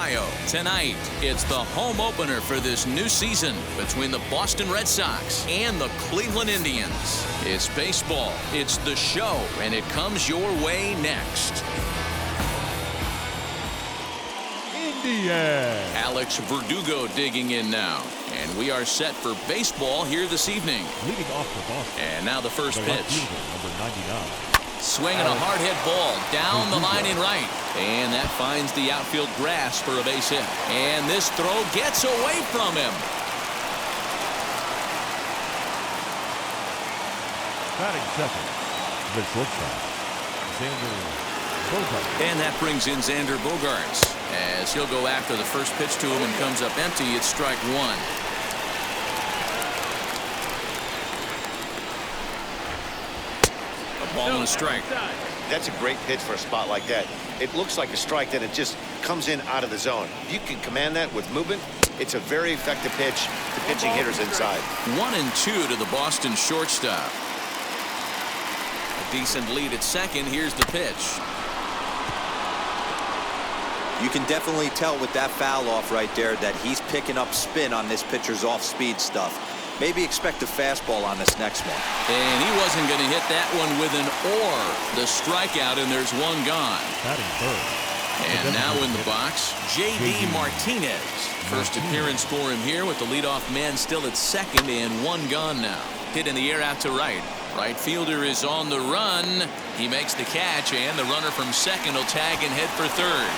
Ohio. Tonight, it's the home opener for this new season between the Boston Red Sox and the Cleveland Indians. It's baseball, it's the show, and it comes your way next. Indians. Alex Verdugo digging in now. And we are set for baseball here this evening. Leading off for Boston. And now the first pitch. Number 99. Swinging a hard hit ball down the line in right. And that finds the outfield grass for a base hit. And this throw gets away from him. Batting second, the shortstop, Xander Bogaerts. And that brings in Xander Bogaerts as he'll go after the first pitch to him and comes up empty. It's strike one. Ball and a strike. That's a great pitch for a spot like that. It looks like a strike, that it just comes in out of the zone. If you can command that with movement, it's a very effective pitch to pitching hitters inside. 1-2 to the Boston shortstop. A decent lead at second. Here's the pitch. You can definitely tell with that foul off right there that he's picking up spin on this pitcher's off-speed stuff. Maybe expect a fastball on this next one. And he wasn't going to hit that one with an or. The strikeout, and there's one gone. Batting third. And now in the box, J.D. Martinez. First appearance for him here with the leadoff man still at second and one gone now. Hit in the air out to right. Right fielder is on the run. He makes the catch, and the runner from second will tag and head for third.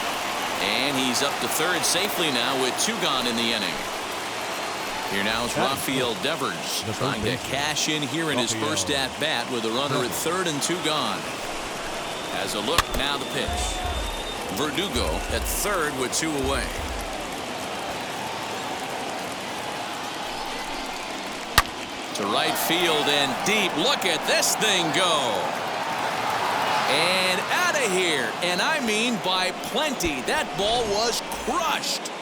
And he's up to third safely now with two gone in the inning. Here now is Rafael Devers trying to cash in here in his first at-bat with a runner at third and two gone. As a look, now the pitch. Verdugo at third with two away. To right field and deep. Look at this thing go. And out of here. And I mean by plenty. That ball was crushed.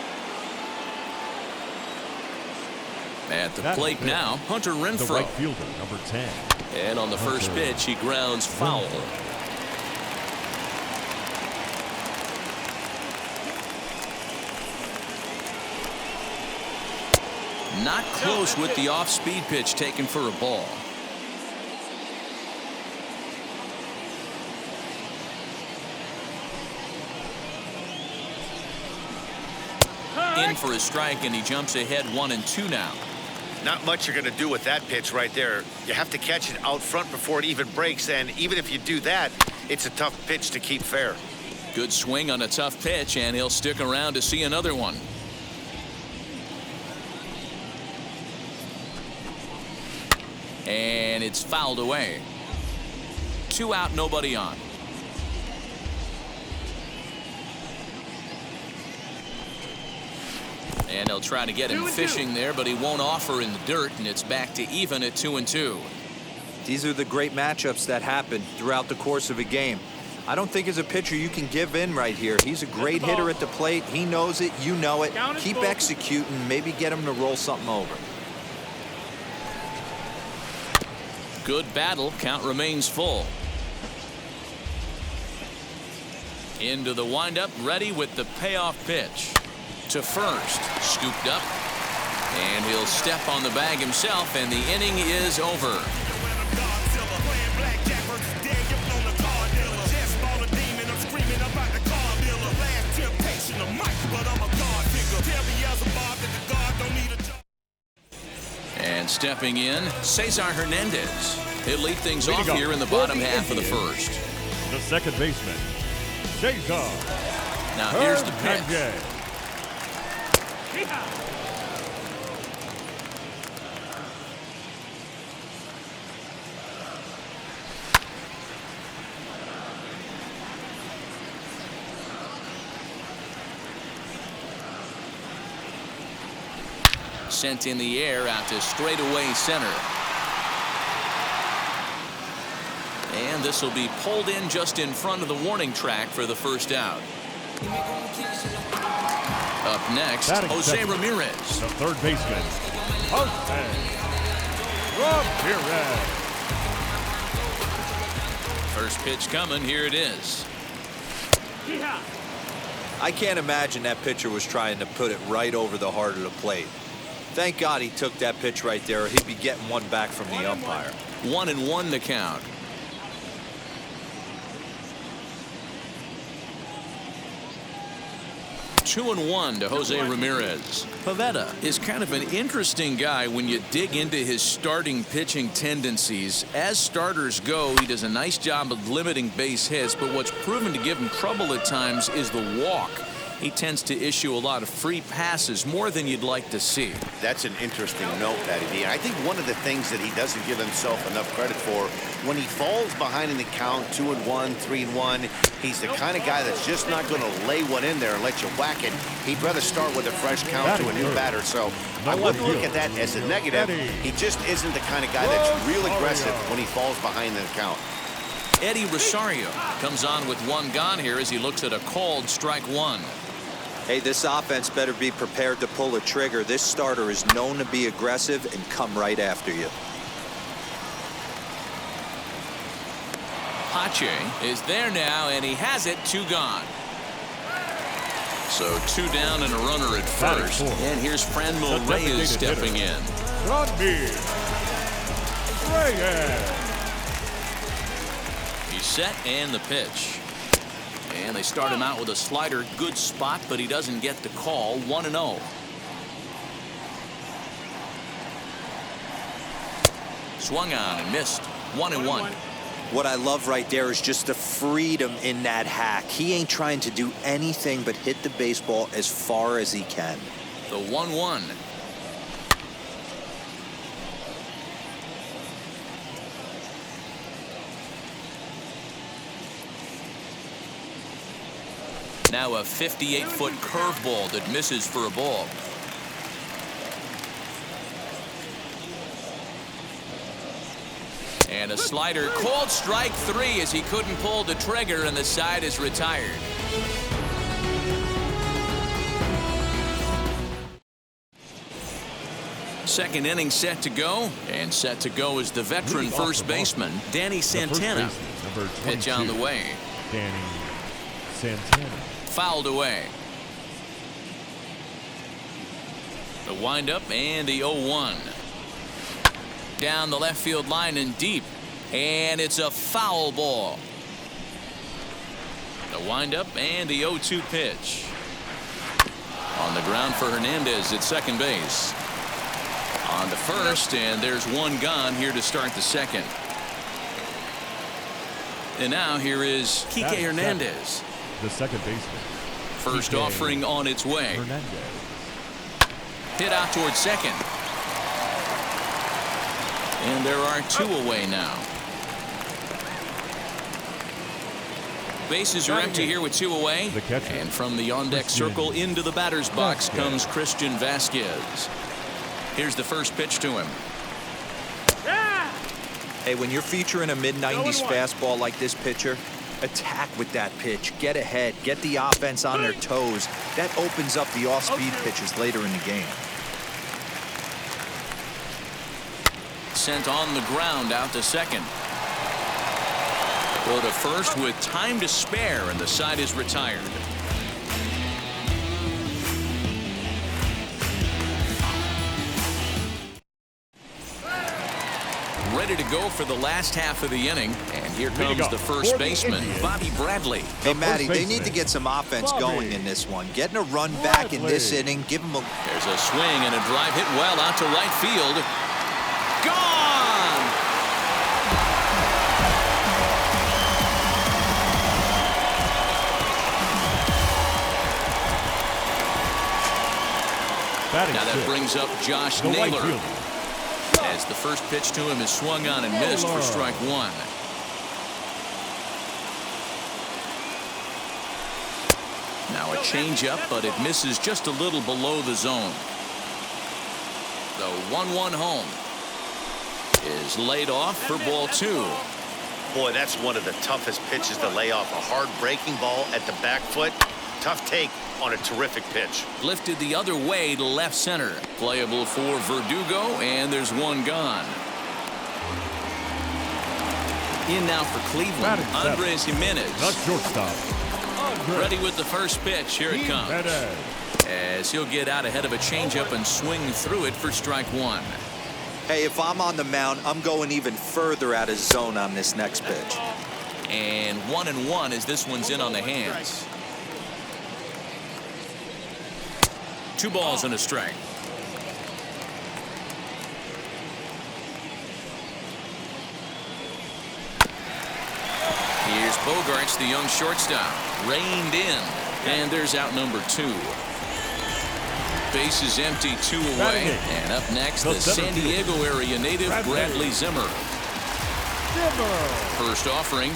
At the plate now, Hunter Renfroe. The right fielder, number 10. And on the first pitch, he grounds foul. Not close with the off-speed pitch taken for a ball. In for a strike, and he jumps ahead 1-2 now. Not much you're going to do with that pitch right there. You have to catch it out front before it even breaks, and even if you do that, it's a tough pitch to keep fair. Good swing on a tough pitch, and he'll stick around to see another one. And it's fouled away. 2 out, nobody on. And they'll try to get him fishing there, but he won't offer in the dirt, and it's back to even at 2-2. These are the great matchups that happen throughout the course of a game. I don't think as a pitcher you can give in right here. He's a great hitter at the plate. He knows it. You know it. Keep executing. Maybe get him to roll something over. Good battle. Count remains full. Into the windup, ready with the payoff pitch. To first, scooped up, and he'll step on the bag himself, and the inning is over. And stepping in, Cesar Hernandez. He'll lead things off here in the bottom half of the first. The second baseman, Cesar. Now here's the pitch. Sent in the air out to straightaway center. And this will be pulled in just in front of the warning track for the first out. Up next, Jose Ramirez. The third baseman, Jose Ramirez. First pitch coming. Here it is. I can't imagine that pitcher was trying to put it right over the heart of the plate. Thank God he took that pitch right there, or he'd be getting one back from the umpire. 1-1 the count. 2-1 to Jose Ramirez. Pivetta is kind of an interesting guy when you dig into his starting pitching tendencies. As starters go, he does a nice job of limiting base hits, but what's proven to give him trouble at times is the walk. He tends to issue a lot of free passes, more than you'd like to see. That's an interesting note, Patty D. I think one of the things that he doesn't give himself enough credit for, when he falls behind in the count, 2-1, 3-1, he's the kind of guy that's just not going to lay one in there and let you whack it. He'd rather start with a fresh count to a new batter. So I wouldn't look at that as a negative. He just isn't the kind of guy that's real aggressive when he falls behind in the count. Eddie Rosario comes on with one gone here as he looks at a called strike one. Hey, this offense better be prepared to pull a trigger. This starter is known to be aggressive and come right after you. Pache is there now, and he has it. 2 gone. So 2 down and a runner at first. And here's Franmil Reyes stepping in. He's set, and the pitch. And they start him out with a slider. Good spot, but he doesn't get the call. 1-0. Swung on and missed. 1-1. What I love right there is just the freedom in that hack. He ain't trying to do anything but hit the baseball as far as he can. The 1-1. Now a 58-foot curveball that misses for a ball. And a slider called strike 3 as he couldn't pull the trigger, and the side is retired. Second inning set to go, and set to go is the veteran first baseman Danny Santana. Pitch on the way. Danny Santana. Fouled away. The windup and the 0-1. Down the left field line and deep. And it's a foul ball. The windup and the 0-2 pitch. On the ground for Hernandez at second base. On to first, and there's 1 gone here to start the second. And now here is Kike Hernandez. The second baseman. First offering on its way. Hernandez. Hit out towards second. And there are 2 away now. Bases are empty here with 2 away. The catcher. And from the on-deck circle into the batter's box comes Christian Vasquez. Here's the first pitch to him. Hey, when you're featuring a mid-90s fastball like this pitcher, attack with that pitch. Get ahead. Get the offense on their toes. That opens up the off-speed pitches later in the game. Sent on the ground out to second. Go to first with time to spare, and the side is retired. Ready to go for the last half of the inning, and here comes the first baseman, Bobby Bradley. Hey, Matty, they need to get some offense going in this one. Getting a run back in this inning, give them a... There's a swing and a drive hit well out to right field. Gone! Now that brings up Josh Naylor. As the first pitch to him is swung on and missed for strike 1. Now a changeup, but it misses just a little below the zone. The 1-1 home is laid off for ball 2. Boy, that's one of the toughest pitches to lay off. A hard breaking ball at the back foot. Tough take on a terrific pitch. Lifted the other way to left center. Playable for Verdugo, and there's 1 gone. In now for Cleveland, Andres Jimenez. The shortstop, Ready with the first pitch. Here it comes. As he'll get out ahead of a changeup and swing through it for strike one. Hey, if I'm on the mound, I'm going even further out of zone on this next pitch. And 1-1 as this one's in on the hands. 2 balls and a strike. Here's Bogarts, the young shortstop, reined in, and there's out number 2. Base is empty, 2 away, and up next the San Diego area native Bradley Zimmer. First offering.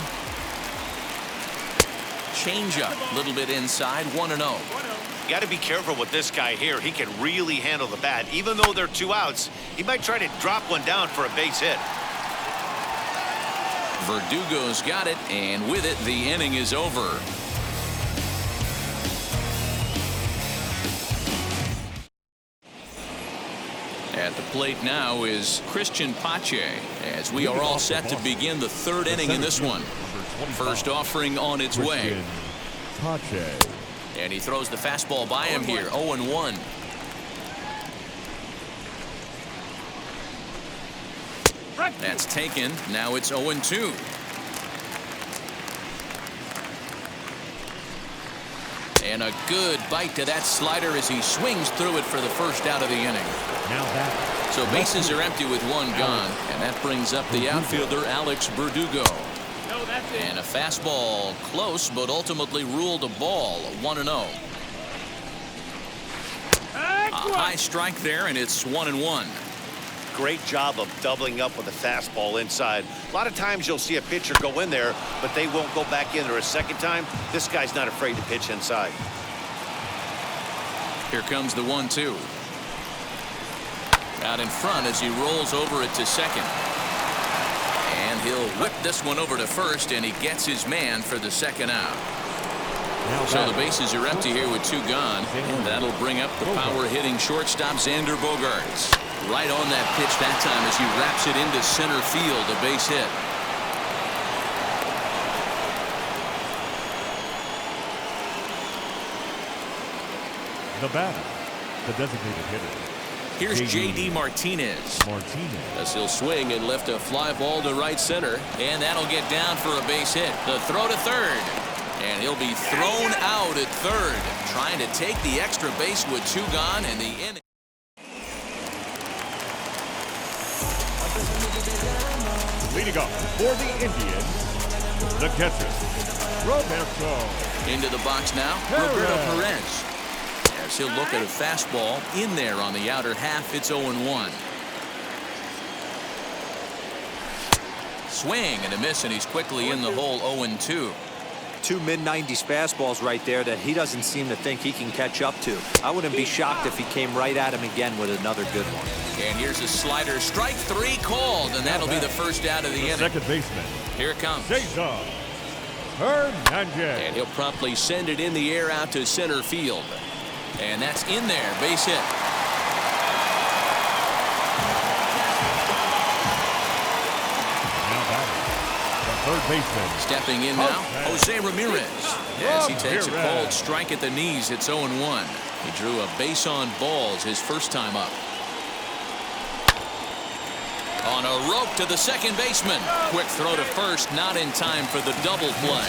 Changeup, a little bit inside, 1-0. Got to be careful with this guy here. He can really handle the bat. Even though there are 2 outs, he might try to drop one down for a base hit. Verdugo's got it, and with it, the inning is over. At the plate now is Christian Pache, as we are all set to begin the 3rd inning in this one. First offering on its way. And he throws the fastball by him here, 0-1. That's taken. Now it's 0-2. And a good bite to that slider as he swings through it for the first out of the inning. So bases are empty with 1 gone, and that brings up the outfielder Alex Verdugo. And a fastball close, but ultimately ruled a ball, 1-0. A high strike there, and it's 1-1. Great job of doubling up with a fastball inside. A lot of times you'll see a pitcher go in there, but they won't go back in there a second time. This guy's not afraid to pitch inside. Here comes the 1-2. Out in front as he rolls over it to second. And he'll whip this one over to first, and he gets his man for the second out. So the bases are empty here with 2 gone, and that'll bring up the power-hitting shortstop Xander Bogaerts. Right on that pitch that time as he wraps it into center field, a base hit. The batter, the designated hitter. Here's J.D. Martinez. As he'll swing and lift a fly ball to right center, and that'll get down for a base hit. The throw to third, and he'll be thrown out at third, trying to take the extra base with 2 gone in the inning. Leading off for the Indians, the catcher, Roberto. Into the box now, Roberto Perez. As he'll look at a fastball in there on the outer half, it's 0-1. Swing and a miss, and he's quickly in the hole, 0-2. 2 mid-90s fastballs right there that he doesn't seem to think he can catch up to. I wouldn't be shocked if he came right at him again with another good one. And here's a slider, strike 3 called, and that'll be the first out of the inning. Second baseman. Here it comes. Cesar Hernandez. And he'll promptly send it in the air out to center field. And that's in there, base hit. Now batting, the third baseman. Stepping in now, Jose Ramirez. As he takes a cold strike at the knees, it's 0-1. He drew a base on balls his first time up. On a rope to the second baseman. Quick throw to first, not in time for the double play.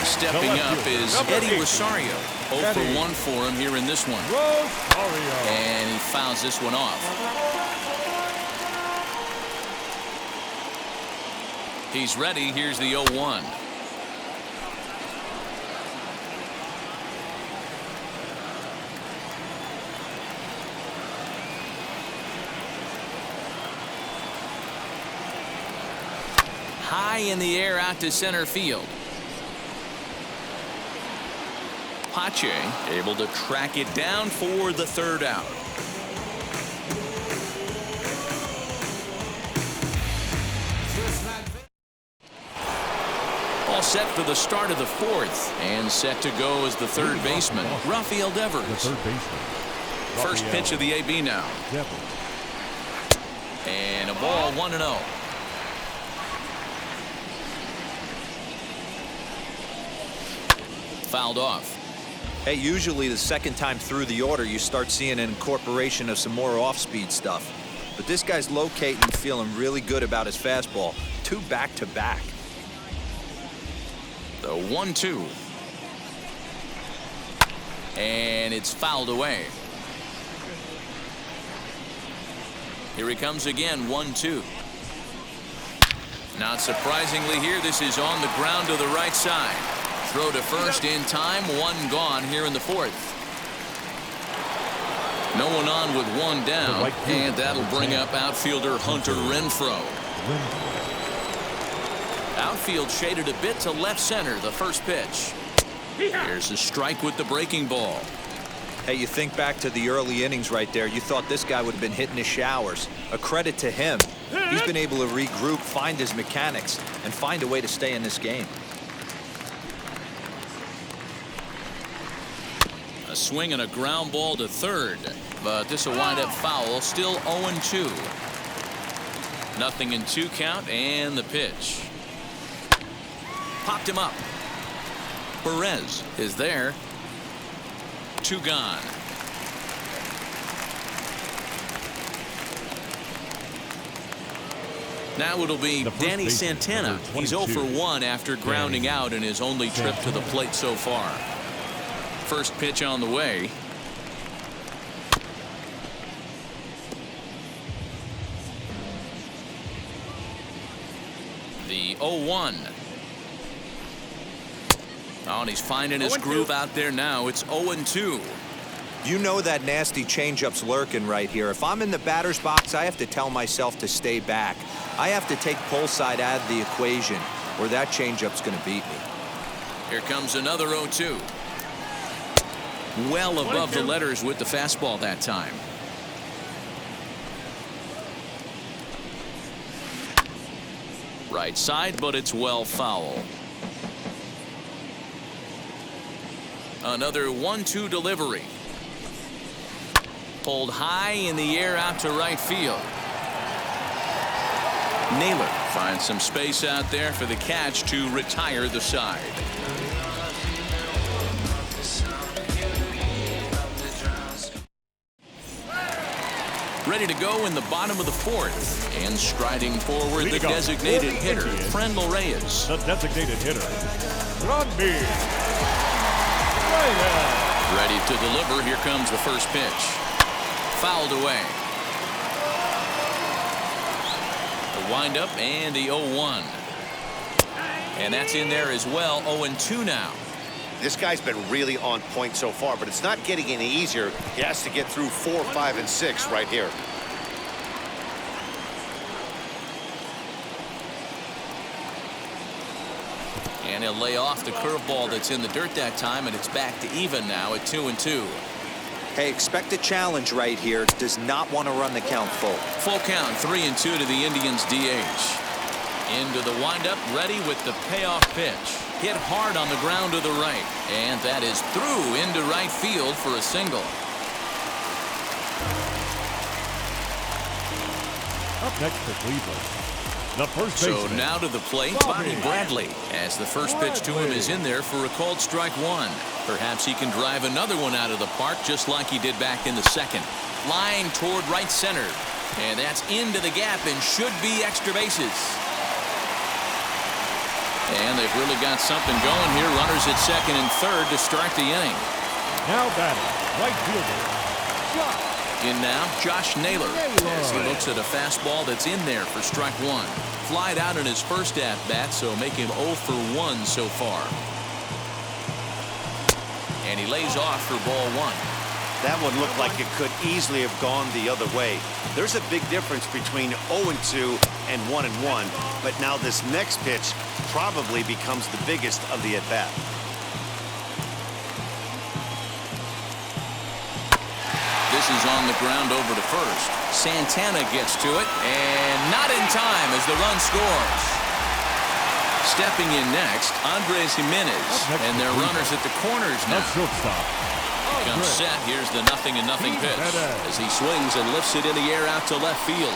Stepping up is Eddie Rosario. 0 for 1 for him here in this one. And he fouls this one off. He's ready. Here's the 0-1. High in the air out to center field. Pache able to track it down for the third out. All set for the start of the 4th, and set to go as the third baseman, Rafael Devers. The third baseman. First pitch of the AB now. And a ball, 1-0. fouled off. Hey, usually the second time through the order, you start seeing an incorporation of some more off-speed stuff. But this guy's locating and feeling really good about his fastball. 2 back-to-back. The 1-2. And it's fouled away. Here he comes again, 1-2. Not surprisingly here, this is on the ground to the right side. Throw to first in time, 1 gone here in the 4th. No one on with 1 down, and that'll bring up outfielder Hunter Renfroe. Outfield shaded a bit to left center, the first pitch. Here's a strike with the breaking ball. Hey, you think back to the early innings right there. You thought this guy would have been hitting his showers. A credit to him. He's been able to regroup, find his mechanics, and find a way to stay in this game. A swing and a ground ball to third, but this will wind up foul. Still 0-2. Nothing in 2 count, and the pitch. Popped him up. Perez is there. 2 gone. Now it'll be Danny Santana. He's 0 for 1 after grounding out in his only trip to the plate so far. First pitch on the way. The 0-1. Oh, and he's finding his groove out there now. It's 0-2. You know that nasty changeup's lurking right here. If I'm in the batter's box, I have to tell myself to stay back. I have to take pull side out of the equation, or that changeup's going to beat me. Here comes another 0-2. Well above the letters with the fastball that time. Right side, but it's well foul. Another 1-2 delivery. Pulled high in the air out to right field. Naylor finds some space out there for the catch to retire the side. Ready to go in the bottom of the 4th. And striding forward, the designated hitter, Friendl Reyes. The designated hitter, Rodney. Ready to deliver. Here comes the first pitch. Fouled away. The windup and the 0-1. And that's in there as well. 0-2 now. This guy's been really on point so far, but it's not getting any easier. He has to get through 4, 5, and 6 right here. And he'll lay off the curveball that's in the dirt that time, and it's back to even now at 2-2. Hey, expect a challenge right here. Does not want to run the count full. Full count, 3-2 to the Indians DH. Into the windup, ready with the payoff pitch. Hit hard on the ground to the right, and that is through into right field for a single. Up next for Cleveland, the first baseman. So now to the plate, Bobby Bradley, as the first pitch to him is in there for a called strike 1. Perhaps he can drive another one out of the park just like he did back in the 2nd. Line toward right center, and that's into the gap and should be extra bases. And they've really got something going here. Runners at 2nd and 3rd to start the inning. Now batting, right fielder, Josh. In now, Josh Naylor, as he looks at a fastball that's in there for strike 1. Flied out in his first at-bat, so make him 0 for 1 so far. And he lays off for ball 1. That one looked like it could easily have gone the other way. There's a big difference between 0-2 and 1-1, but now this next pitch probably becomes the biggest of the at-bat. This is on the ground over to first. Santana gets to it, and not in time as the run scores. Stepping in next, Andres Jimenez, and their runners at the corners now. Comes set. Here's the 0-0 pitch as he swings and lifts it in the air out to left field.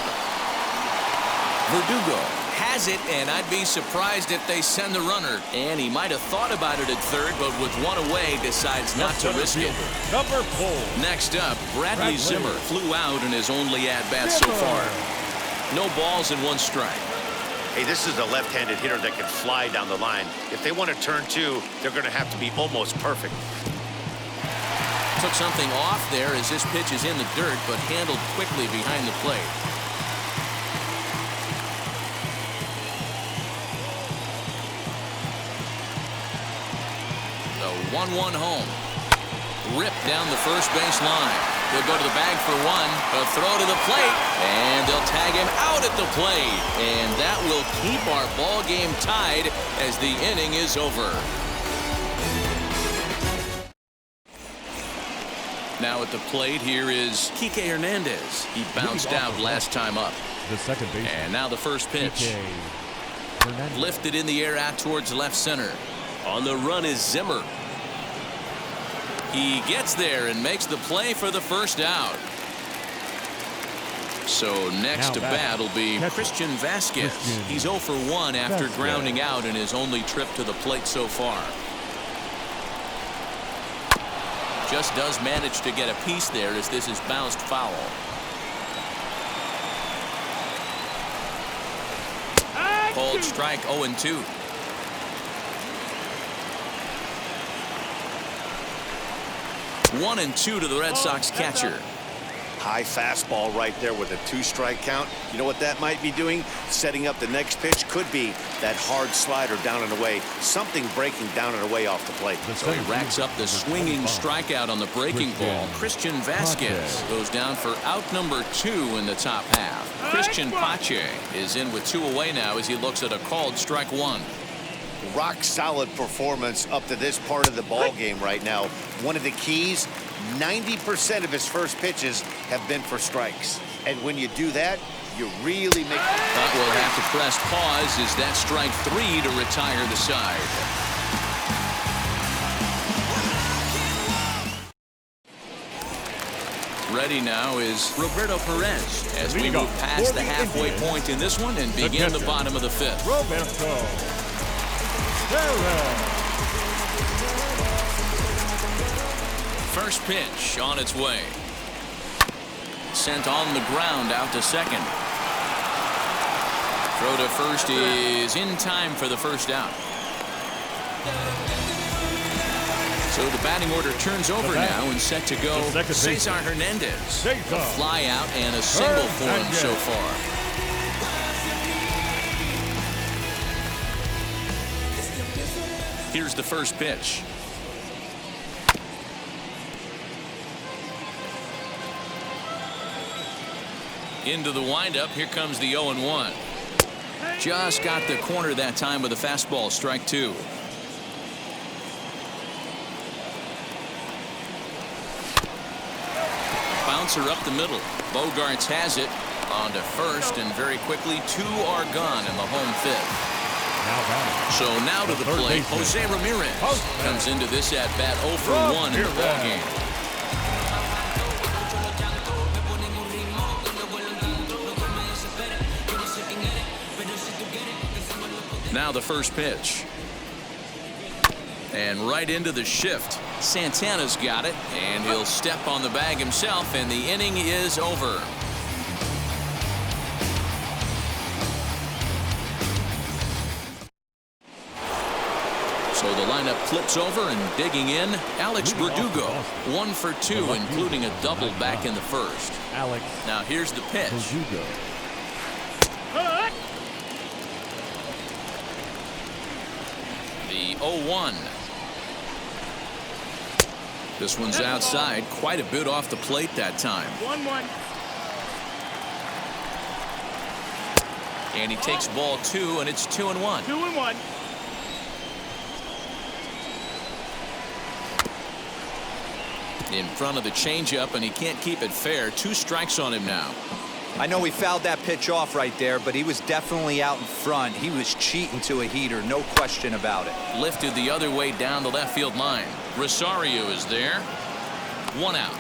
Verdugo has it, and I'd be surprised if they send the runner. And he might have thought about it at third, but with one away, decides not to risk it. Number 4. Next up, Bradley Zimmer flew out in his only at-bat so far. No balls and 1 strike. Hey, this is a left-handed hitter that can fly down the line. If they want to turn 2, they're going to have to be almost perfect. Took something off there as this pitch is in the dirt, but handled quickly behind the plate. The 1-1 home. Ripped down the first base line. He'll go to the bag for 1. A throw to the plate, and they'll tag him out at the plate. And that will keep our ball game tied as the inning is over. Now at the plate, here is Kike Hernandez. He bounced out last time up. The second base. And now the first pitch. Lifted in the air out towards left center. On the run is Zimmer. He gets there and makes the play for the first out. So next to bat will be Christian Vasquez. He's 0 for 1 after grounding out in his only trip to the plate so far. Just does manage to get a piece there as this is bounced foul. Called strike 0-2. One and 2 to the Red Sox catcher. High fastball right there with a 2-strike count. You know what that might be doing? Setting up the next pitch. Could be that hard slider down and away. Something breaking down and away off the plate. So he racks up the swinging strikeout on the breaking ball. Christian Vasquez goes down for out number 2 in the top half. Christian Pache is in with 2 away now as he looks at a called strike 1. Rock solid performance up to this part of the ball game right now. One of the keys, 90% of his first pitches have been for strikes. And when you do that, you really make... But we'll have to press pause as that strike 3 to retire the side. Ready now is Roberto Perez as we move past the halfway point in this one and begin the bottom of the 5th. Roberto. First pitch on its way. Sent on the ground out to second. Throw to first is in time for the first out. So the batting order turns over now and set to go Cesar Hernandez. A fly out and a single for him so far. Here's the first pitch. Into the windup. Here comes the 0-1. Just got the corner that time with a fastball. Strike 2. Bouncer up the middle. Bogarts has it on to first, and very quickly 2 are gone in the home 5th. So now to the plate, Jose Ramirez comes into this at bat 0 for 1 in the ballgame. Now the first pitch. And right into the shift. Santana's got it, and he'll step on the bag himself, and the inning is over. So the lineup flips over, and digging in, Alex Verdugo. 1 for 2, including a double back in the first. Now here's the pitch. The 0-1. This one's outside, quite a bit off the plate that time. 1-1. And he takes ball 2, and it's 2-1. 2-1. In front of the changeup, and he can't keep it fair. 2 strikes on him now. I know he fouled that pitch off right there, but he was definitely out in front. He was cheating to a heater, no question about it. Lifted the other way down the left field line. Rosario is there. 1 out.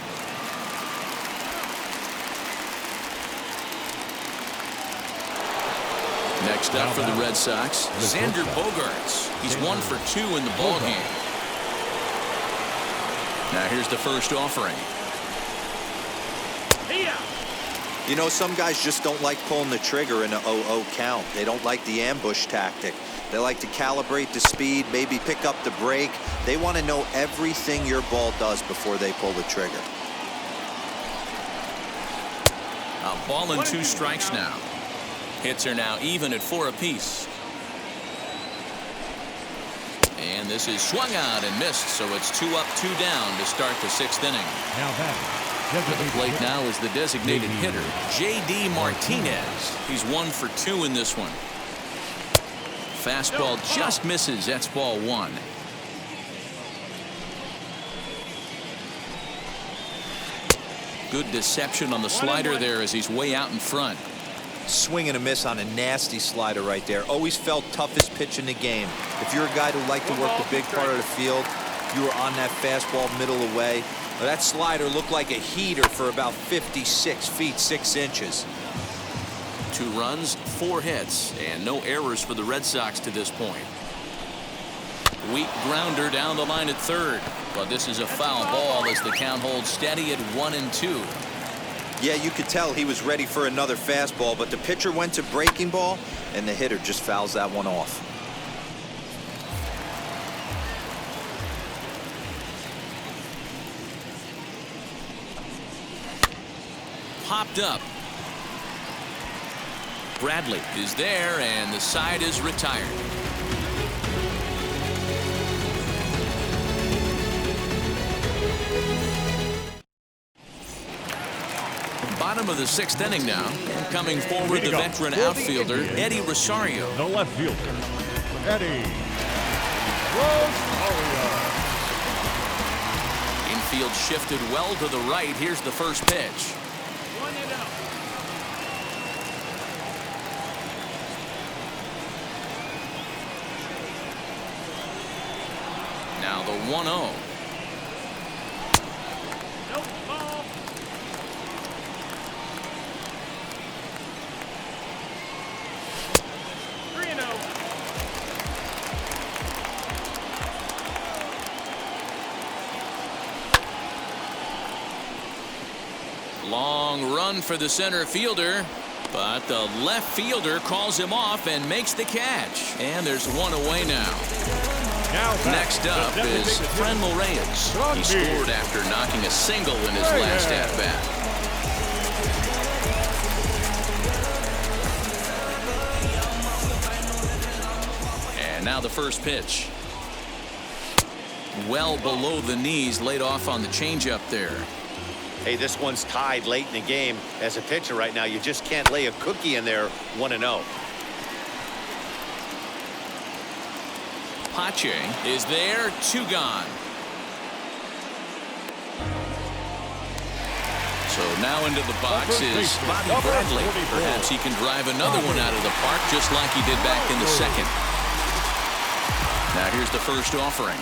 Next up for the Red Sox, Xander Bogaerts. He's 1 for 2 in the ballgame. Now here's the first offering. You know, some guys just don't like pulling the trigger in an 0-0 count. They don't like the ambush tactic. They like to calibrate the speed, maybe pick up the brake. They want to know everything your ball does before they pull the trigger. A ball and 2 strikes now. Hits are now even at 4 apiece. And this is swung out and missed, so it's 2 up, 2 down to start the 6th inning. Now batting. To the plate now is the designated hitter, J.D. Martinez. He's 1 for 2 in this one. Fastball just misses. That's ball 1. Good deception on the slider there as he's way out in front. Swing and a miss on a nasty slider right there. Always felt toughest pitch in the game. If you're a guy who liked to work the big part of the field, you were on that fastball middle away. Well, that slider looked like a heater for about 56 feet 6 inches. 2 runs, 4 hits, and no errors for the Red Sox to this point. Weak grounder down the line at third, but this is a foul ball as the count holds steady at 1-2. Yeah, you could tell he was ready for another fastball, but the pitcher went to breaking ball, and the hitter just fouls that one off. Popped up. Bradley is there, and the side is retired. Bottom of the 6th inning now. Coming forward, the veteran outfielder, Eddie Rosario. The left fielder, Eddie Rosario. Infield shifted well to the right. Here's the first pitch. Now the 1-0. Long run for the center fielder, but the left fielder calls him off and makes the catch. And there's 1 away now. Next up is Franmil Reyes. He scored after knocking a single in his last at-bat. And now the first pitch. Well below the knees, laid off on the changeup there. Hey, this one's tied late in the game. As a pitcher right now, you just can't lay a cookie in there 1-0. Pache is there, 2 gone. So now into the box is Bobby Bradley. Perhaps he can drive another one out of the park just like he did back in the 2nd. Now here's the first offering.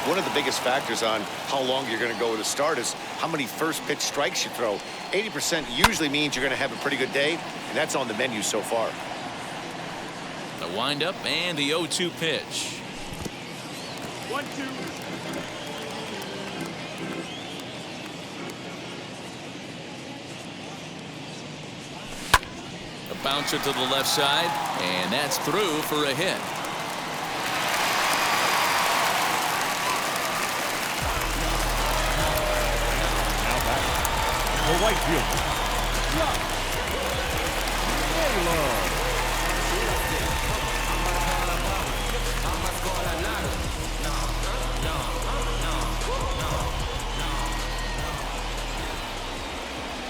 One of the biggest factors on how long you're going to go with a start is how many first pitch strikes you throw. 80% usually means you're going to have a pretty good day, and that's on the menu so far. The windup and the 0-2 pitch. 1-2. A bouncer to the left side, and that's through for a hit. The right fielder,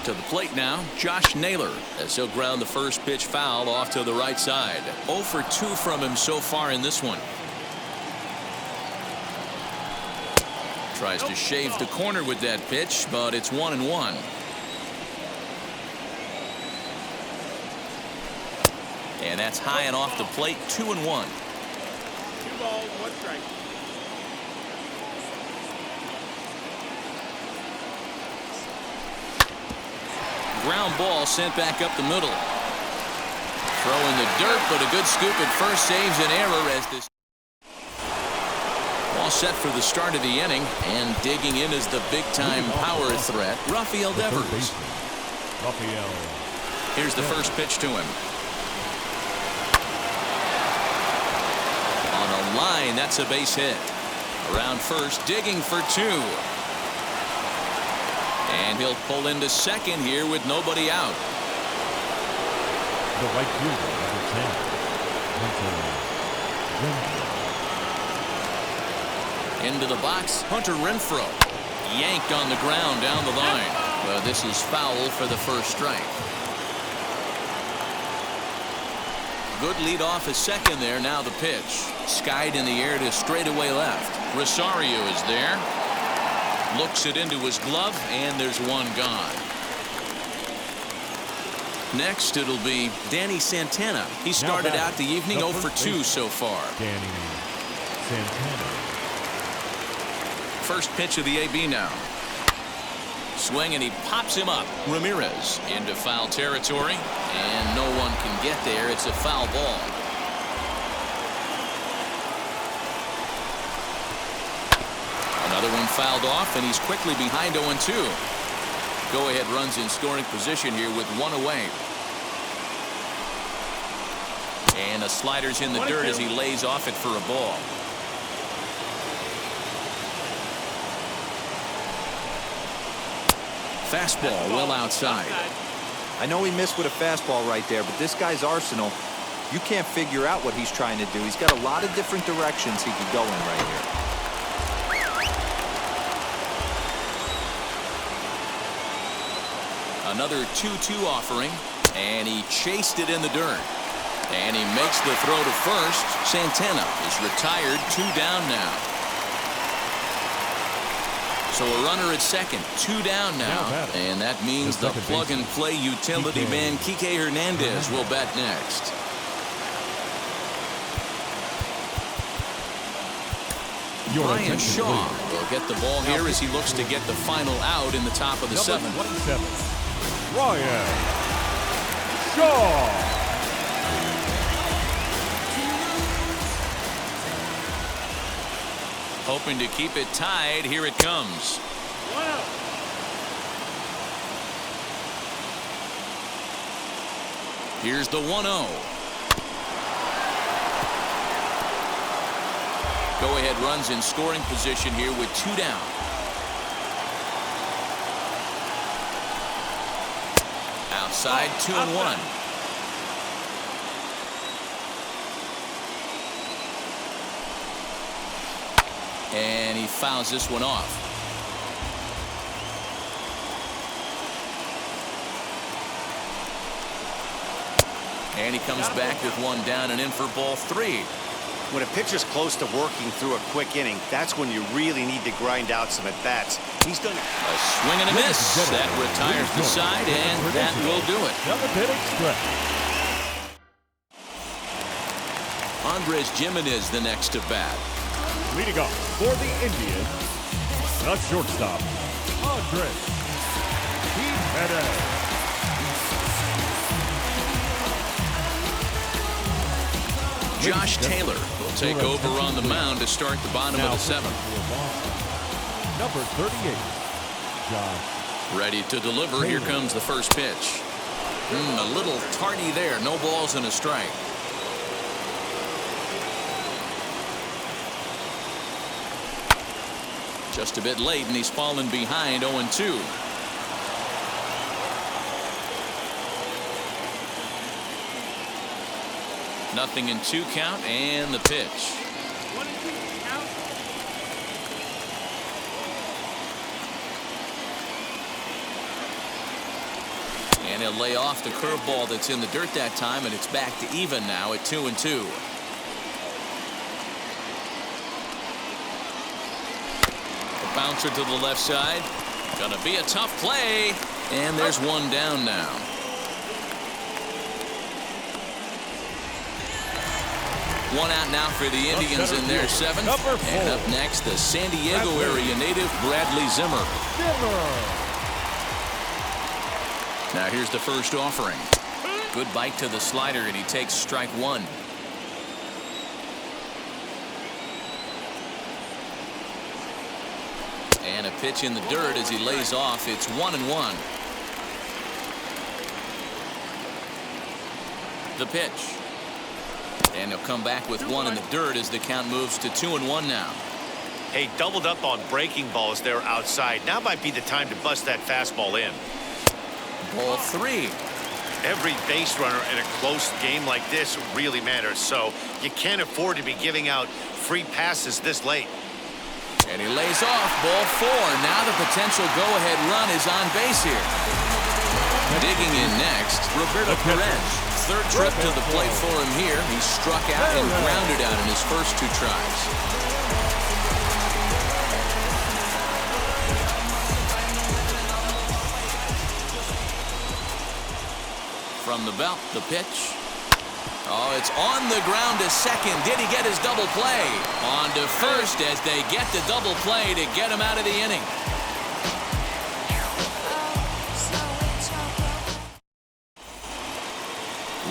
To the plate now, Josh Naylor, as he'll ground the first pitch foul off to the right side. 0 for 2 from him so far in this one. Tries to shave the corner with that pitch, but it's 1-1. And that's high and off the plate, 2-1. 2 balls, 1 strike. Ground ball sent back up the middle. Throw in the dirt, but a good scoop at first saves an error as this all set for the start of the inning, and digging in is the big-time power threat, Rafael Devers. Here's the first pitch to him. On a line, that's a base hit. Around first, digging for two. And he'll pull into second here with nobody out. The right fielder, number 10, Hunter Renfroe. Into the box, Hunter Renfroe. Yanked on the ground down the line. Well, this is foul for the first strike. Good lead off a second there. Now the pitch. Skied in the air to straightaway left. Rosario is there. Looks it into his glove, and there's one gone. Next, it'll be Danny Santana. He started out the evening 0 for 2 so far. Danny Santana. First pitch of the AB now. Swing, and he pops him up. Ramirez into foul territory, and no one can get there. It's a foul ball. Another one fouled off, and he's quickly behind 0-2. Go-ahead runs in scoring position here with one away. And the slider's in the dirt as he lays off it for a ball. Fastball well outside. I know he missed with a fastball right there, but this guy's arsenal, you can't figure out what he's trying to do. He's got a lot of different directions he could go in right here. Another 2-2 offering, and he chased it in the dirt. And he makes the throw to first. Santana is retired, 2 down now. So a runner at second, 2 down now. And that means the plug-and-play utility man, Kike Hernandez, will bat next. Ryan Shaw will get the ball here as he looks to get the final out in the top of the 7th. 27, Ryan Shaw. Hoping to keep it tied. Here it comes. Wow. Here's the 1-0. Go-ahead runs in scoring position here with 2 down. Outside, 2-1. And he fouls this one off. And he comes back with 1 down and in for ball 3. When a pitcher's close to working through a quick inning, that's when you really need to grind out some at-bats. He's done it. A swing and a miss. That retires the side, and that will do it. Andres Gimenez the next to bat. Leading off for the Indians, the shortstop, Andres Gimenez. Josh Taylor will take over on the mound to start the bottom of the 7th. Number 38, Josh. Ready to deliver. Here comes the first pitch. A little tardy there. No balls and a strike. Just a bit late, and he's fallen behind 0-2. Nothing in 2 count, and the pitch. 1-2 count. And he'll lay off the curveball that's in the dirt that time, and it's back to even now at 2-2. The bouncer to the left side. Gonna be a tough play, and there's 1 down now. One out now for the Indians in their 7th. And up next, the San Diego area native, Bradley Zimmer. Now here's the first offering. Good bite to the slider, and he takes strike one. And a pitch in the dirt as he lays off. It's 1-1. The pitch. And he'll come back with one in the dirt as the count moves to 2-1 now. Hey, doubled up on breaking balls there outside. Now might be the time to bust that fastball in. Ball 3. Every base runner in a close game like this really matters, so you can't afford to be giving out free passes this late. And he lays off. Ball 4. Now the potential go-ahead run is on base here. Digging in next, Roberto Perez. Third trip to the plate for him here. He struck out and grounded out in his first 2 tries. From the belt, the pitch. Oh, it's on the ground to second. Did he get his double play? On to first as they get the double play to get him out of the inning.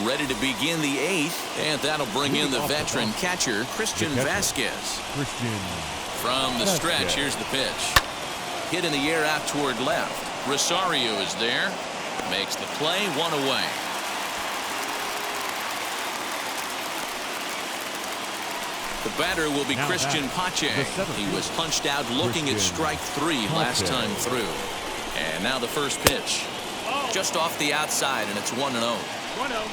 Ready to begin the 8th, and that'll bring in the veteran catcher, Christian Vasquez. From the stretch, here's the pitch. Hit in the air out toward left. Rosario is there. Makes the play, 1 away. The batter will be Christian Pache. He was punched out looking at strike 3 last time through. And now the first pitch. Just off the outside, and it's 1-0. 1-0.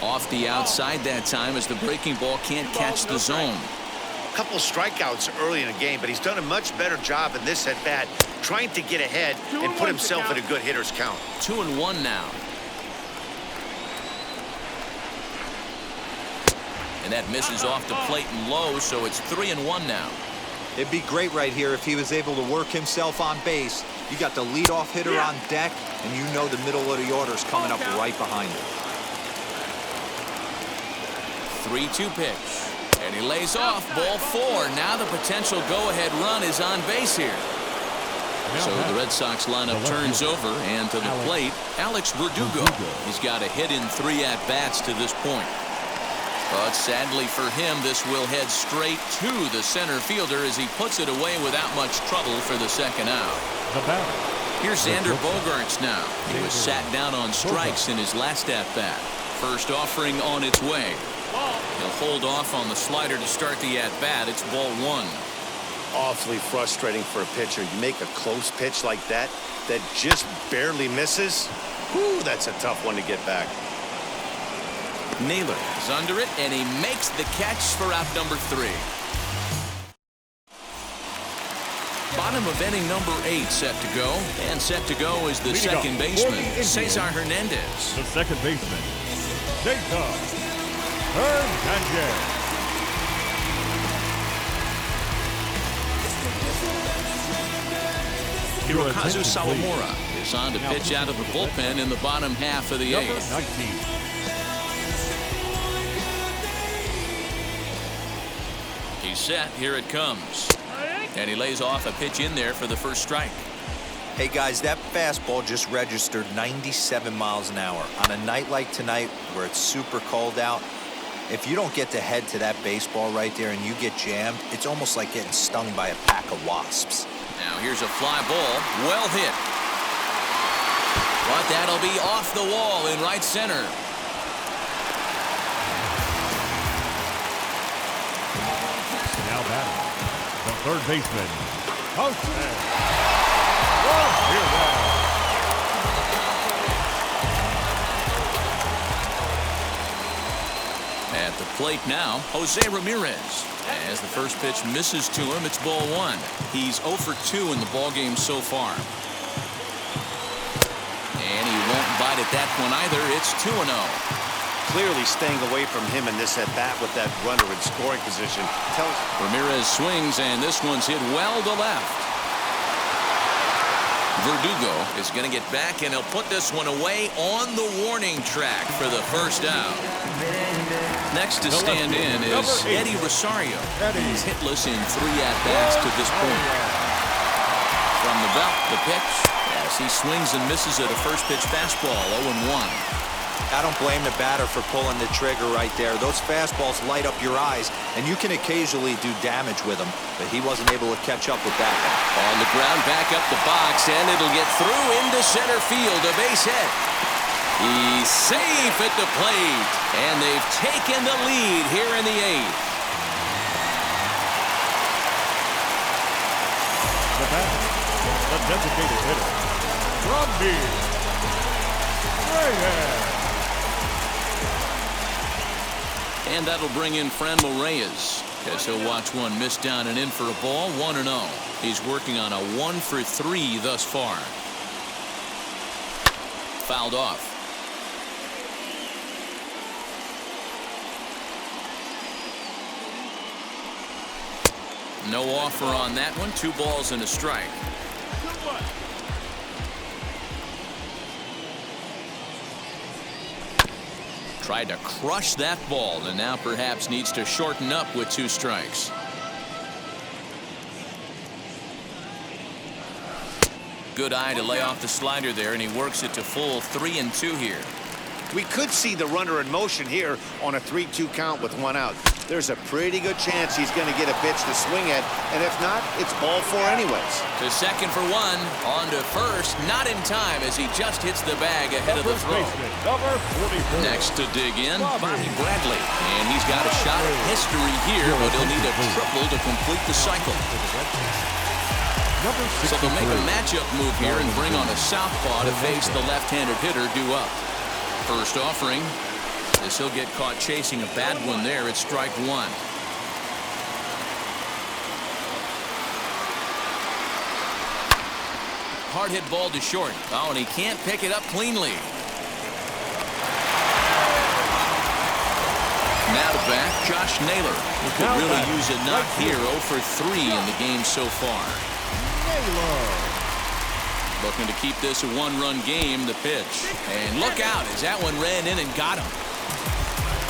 Off the outside that time as the breaking ball can't catch the zone. A couple strikeouts early in the game, but he's done a much better job in this at-bat, trying to get ahead and put himself in a good hitter's count. 2-1 now. And that misses off the plate and low, so it's 3-1 now. It'd be great right here if he was able to work himself on base. You got the leadoff hitter on deck, and you know the middle of the order's coming up right behind him. 3-2 pitch. And he lays off. Ball 4. Now the potential go-ahead run is on base here. So the Red Sox lineup turns over, and to the plate, Alex Verdugo. He's got a hit in 3 at-bats to this point. But sadly for him, this will head straight to the center fielder as he puts it away without much trouble for the second out. Here's Xander Bogaerts now. He was sat down on strikes in his last at-bat. First offering on its way. He'll hold off on the slider to start the at-bat. It's ball 1. Awfully frustrating for a pitcher. You make a close pitch like that just barely misses. Whew, that's a tough one to get back. Naylor is under it, and he makes the catch for out number 3. Bottom of inning number 8 set to go. And set to go is the second baseman, Cesar Hernandez. The second baseman, Cesar Hernandez. Hirokazu Sawamura is on to pitch out of the bullpen in the bottom half of the 8th. 19. He's set. Here it comes. And he lays off a pitch in there for the first strike. Hey, guys, that fastball just registered 97 miles an hour. On a night like tonight where it's super cold out, if you don't get to head to that baseball right there and you get jammed, it's almost like getting stung by a pack of wasps. Now here's a fly ball. Well hit. But that'll be off the wall in right center. Now batting, the third baseman, Jose. At the plate now, Jose Ramirez. As the first pitch misses to him, it's ball 1. He's 0 for 2 in the ballgame so far. And he won't bite at that one either. It's 2-0. Clearly staying away from him in this at-bat with that runner in scoring position. Ramirez swings, and this one's hit well to left. Verdugo is going to get back, and he'll put this one away on the warning track for the first out. Next to stand in is Eddie Rosario. He's hitless in 3 at-bats to this point. From the belt, the pitch, as he swings and misses at a first pitch fastball. 0-1. I don't blame the batter for pulling the trigger right there. Those fastballs light up your eyes, and you can occasionally do damage with them, but he wasn't able to catch up with that one. On the ground, back up the box, and it'll get through into center field. A base hit. He's safe at the plate, and they've taken the lead here in the 8th. The batter, the designated hitter, from the right. And that'll bring in Franmil Reyes, as he'll watch one miss down and in for a ball. 1-0. He's working on a 1-for-3 thus far. Fouled off. No offer on that one. 2 balls and a strike. Tried to crush that ball, and now perhaps needs to shorten up with 2 strikes. Good eye to lay off the slider there, and he works it to full 3-2 here. We could see the runner in motion here on a 3-2 count with 1 out. There's a pretty good chance he's going to get a pitch to swing at, and if not, it's ball 4 anyways. To second for 1, on to first, not in time as he just hits the bag ahead of the throw. Number 44. Next to dig in, Bobby Bradley, and he's got a shot at history here, but he'll need a triple to complete the cycle. So they'll make a matchup move here and bring on a southpaw to face the left-handed hitter due up. First offering, as he'll get caught chasing a bad one there. It's strike 1. Hard hit ball to short. Oh, and he can't pick it up cleanly. Now to bat, Josh Naylor, who could really use a knock here. 0-for-3 in the game so far. Looking to keep this a 1-run game. The pitch, and look out as that one ran in and got him.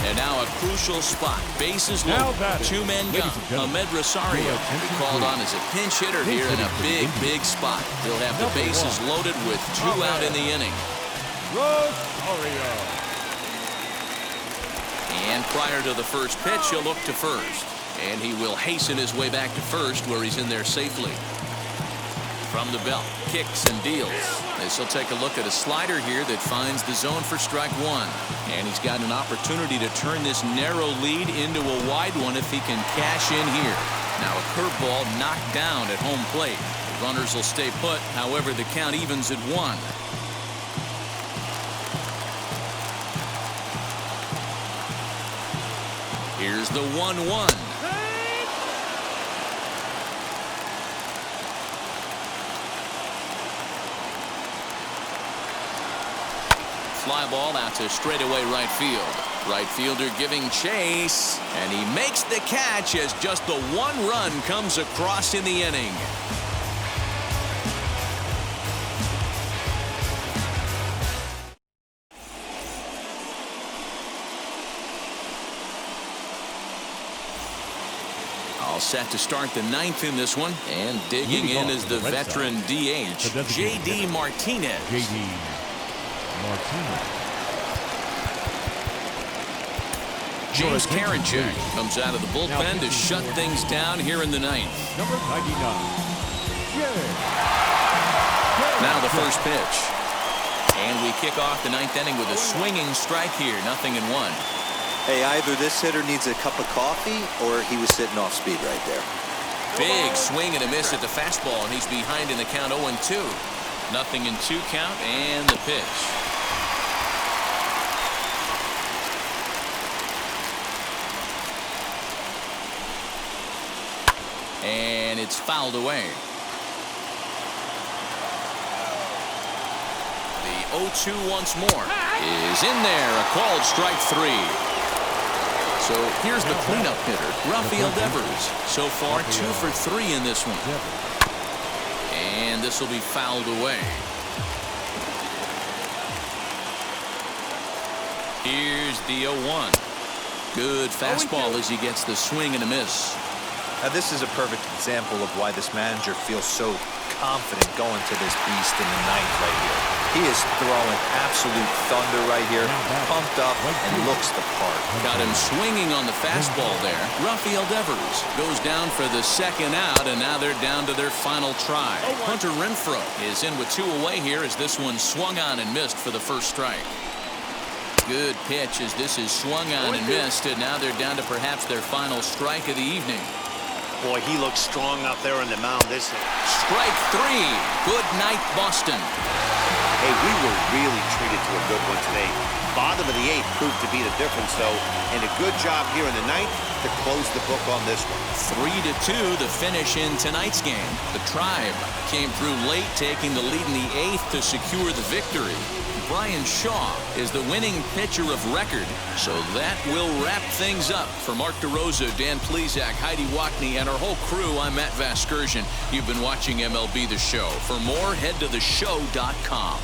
And now a crucial spot. Bases loaded. 2-men gun. Ahmed Rosario will be called on as a pinch hitter here in a big spot. He'll have the bases loaded with 2 out in the inning. Rosario. And prior to the first pitch, he'll look to first. And he will hasten his way back to first, where he's in there safely. From the belt, kicks and deals. As he'll take a look at a slider here that finds the zone for strike 1. And he's got an opportunity to turn this narrow lead into a wide one if he can cash in here. Now a curveball knocked down at home plate. The runners will stay put, however the count evens at 1. Here's the 1-1. Fly ball out to straightaway right field. Right fielder giving chase, and he makes the catch as just the 1 run comes across in the inning. All set to start the 9th in this one, and digging in is the veteran DH, J.D. Martinez. James Karinchak comes out of the bullpen to shut things down here in the 9th. Number 99. Now the first pitch. And we kick off the 9th inning with a swinging strike here. 0-1. Hey, either this hitter needs a cup of coffee or he was sitting off speed right there. Big swing and a miss at the fastball, and he's behind in the count 0-2. 0-2 count, and the pitch. And it's fouled away. The 0-2 once more is in there. A called strike 3. So here's the cleanup hitter, Rafael Devers. So far 2 for 3 in this one. And this will be fouled away. Here's the 0-1. Good fastball as he gets the swing and a miss. Now, this is a perfect example of why this manager feels so confident going to this beast in the ninth right here. He is throwing absolute thunder right here, pumped up, and looks the part. Got him swinging on the fastball there. Rafael Devers goes down for the second out, and now they're down to their final try. Hunter Renfroe is in with 2 away here as this one swung on and missed for the first strike. Good pitch as this is swung on and missed, and now they're down to perhaps their final strike of the evening. Boy, he looks strong out there on the mound. This Strike 3. Good night, Boston. Hey, we were really treated to a good one today. Bottom of the 8th proved to be the difference, though, and a good job here in the 9th to close the book on this one. 3-2, the finish in tonight's game. The Tribe came through late, taking the lead in the 8th to secure the victory. Brian Shaw is the winning pitcher of record. So that will wrap things up. For Mark DeRosa, Dan Plesac, Heidi Wackney, and our whole crew, I'm Matt Vasgersian. You've been watching MLB The Show. For more, head to theshow.com.